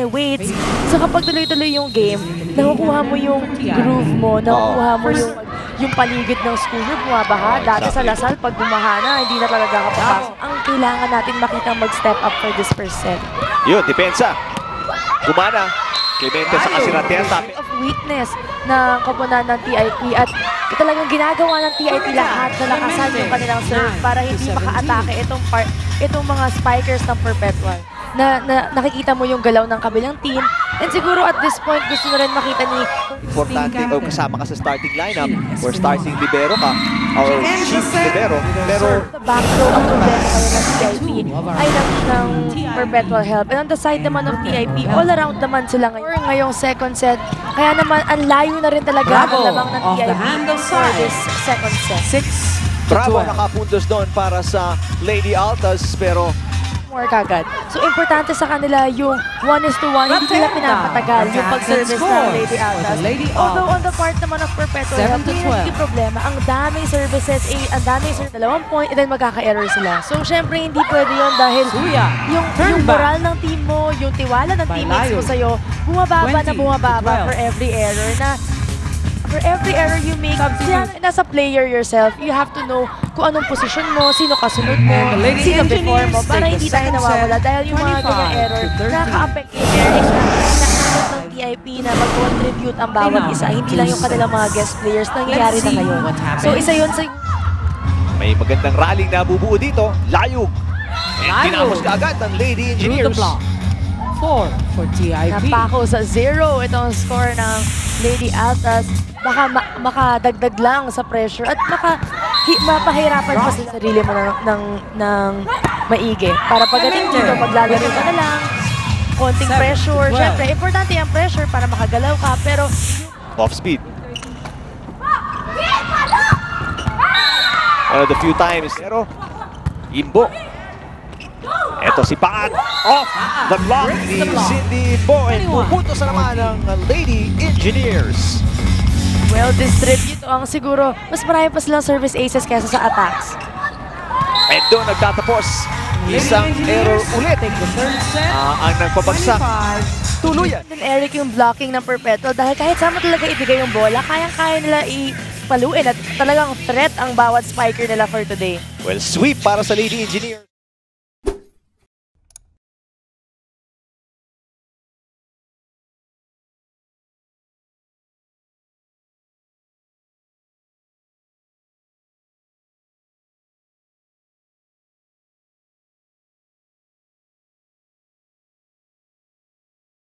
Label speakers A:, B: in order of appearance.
A: weights. So kapag tuloy-tuloy yung game, nakukuha mo yung groove mo, nakukuha mo yung paligid ng school nyo, bumabaha. Dati sa Lasal, pag bumaha na, hindi na talaga kapapasok. Ang kailangan natin makita mag-step up for this first set.
B: Yun, depensa. Gumana. Clemente sa Kasiratean.
A: Of weakness ng koponan ng TIP at talagang ginagawa ng TIP lahat na lakasan yung kanilang serve para hindi maka-atake itong mga spikers ng Perpetual. Na nakikita mo yung galaw ng kabilang team. And siguro at this point, gusto na rin makita ni...
B: Importante o kasama ka sa starting lineup or starting libero ka or chief libero. Pero
A: the back row ang problema kayo ng TIP ay ng Perpetual Help. And on the side naman ng TIP, all around naman sila ngayon. Ngayong second set, kaya naman ang layo na rin talaga ang lamang ng TIP for this second set.
B: bravo nakapuntos doon para sa Lady Altas pero
A: More kagad. So, importante sa kanila yung 1:1, hindi nila pinapatagal yung pag-service ng Lady Altas. Although on the part naman of Perpetual Help, hindi yung problema. Ang daming services, ang daming 2 point, and then magkaka-error sila. So, syempre, hindi pwede yun dahil yung moral ng team mo, yung tiwala ng teammates mo sa'yo, bumababa for every error na for every error you make, nasa player yourself, you have to know kung anong posisyon mo, sino kasunod mo, sino before mo, para hindi tayo nawawala. Dahil yung mga ganyang error, nakaka-affect yung errors na ng TIP na mag-contribute ang bawat isa. Hindi lang yung kanilang mga guest players nangyayari na ngayon. So isa yun sa...
B: may magandang rallying na bubuo dito. Layog. And tinapos ka agad ng Lady Engineers.
C: 4 for TIP.
A: Napako sa 0 itong score ng Lady Altas. Baka makadagdag lang sa pressure at mapahirapan pa sa sarili mo ng maigi. Para pagdating dito, maglalaro ka na lang, konting pressure. Siyempre, importante yung pressure para makagalaw ka, pero...
B: Off speed. One of the few times. Pero, Imbo. Ito si Paan. Off the block ni Cindy Bo. And pupuntos na naman ng Lady Engineers.
A: Well, distribute ang siguro, mas marami pa silang service aces kaysa sa attacks.
B: And doon nagtatapos. Isang error ulit. Ang nagpabagsak. Tuluyan.
A: And Eric yung blocking ng Perpetual dahil kahit saan mo talaga ibigay yung bola, kayang-kaya nila ipaluin at talagang threat ang bawat spiker nila for today.
B: Well, sweep para sa Lady Engineers.